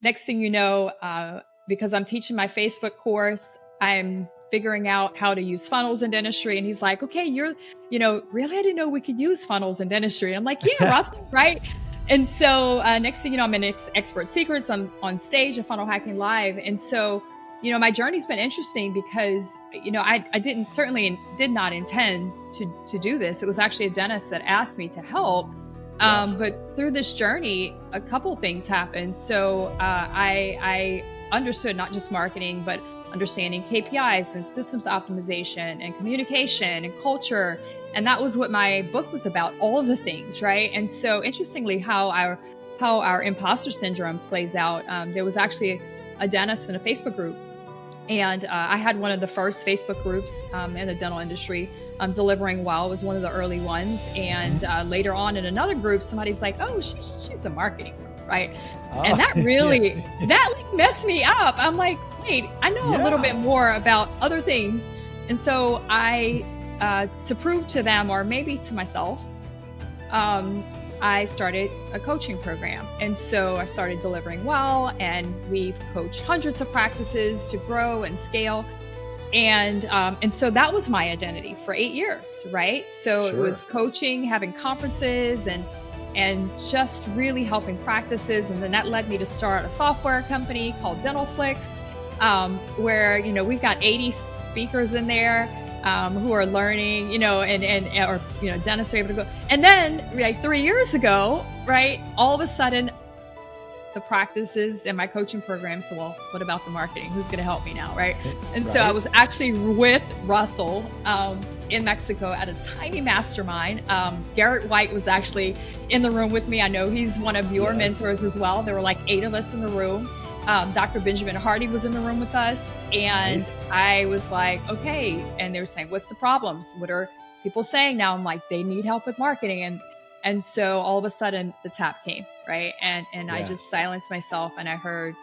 next thing you know, because I'm teaching my Facebook course, I'm figuring out how to use funnels in dentistry. And he's like, okay, really, I didn't know we could use funnels in dentistry. I'm like, yeah, Russell, right? And so next thing you know, I'm in Expert Secrets. I'm on stage at Funnel Hacking Live. And so, my journey's been interesting because, I certainly did not intend to do this. It was actually a dentist that asked me to help. Yes. But through this journey, a couple things happened. So I understood not just marketing, but understanding KPIs and systems optimization and communication and culture. And that was what my book was about, all of the things, right? And so interestingly, how our imposter syndrome plays out, there was actually a dentist in a Facebook group. And I had one of the first Facebook groups in the dental industry. Delivering Well was one of the early ones. And later on in another group, somebody's like, oh, she's a marketing group, right? Oh, And that really, yeah. that like messed me up. I'm like, wait, I know a little bit more about other things. And so to prove to them, or maybe to myself, I started a coaching program. And so I started Delivering Well, and we've coached hundreds of practices to grow and scale. And so that was my identity for 8 years, right? So It was coaching, having conferences, and just really helping practices. And then that led me to start a software company called Dental Flix, where, we've got 80 speakers in there who are learning, or dentists are able to go. And then like 3 years ago, right, all of a sudden, the practices and my coaching program. So, well, what about the marketing? Who's going to help me now, right? And so I was actually with Russell in Mexico at a tiny mastermind. Garrett White was actually in the room with me. I know he's one of your mentors as well. There were like 8 of us in the room. Dr. Benjamin Hardy was in the room with us. And I was like, okay. And they were saying, what's the problems? What are people saying now? I'm like, they need help with marketing. And so all of a sudden the tap came, right? And I just silenced myself, and I heard,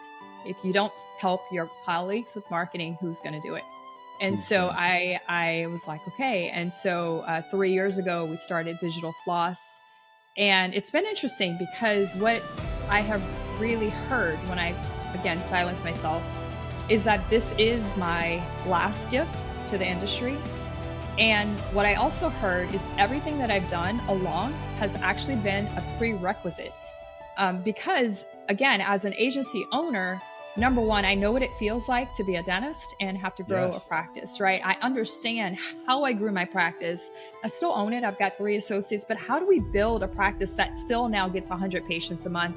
if you don't help your colleagues with marketing, who's going to do it? And so I was like, okay. And so 3 years ago, we started Digital Floss. And it's been interesting because what I have really heard when I, again, silenced myself, is that this is my last gift to the industry. And what I also heard is everything that I've done along has actually been a prerequisite. Because again, as an agency owner, number one, I know what it feels like to be a dentist and have to grow a practice, right? I understand how I grew my practice. I still own it. I've got 3 associates, but how do we build a practice that still now gets 100 patients a month?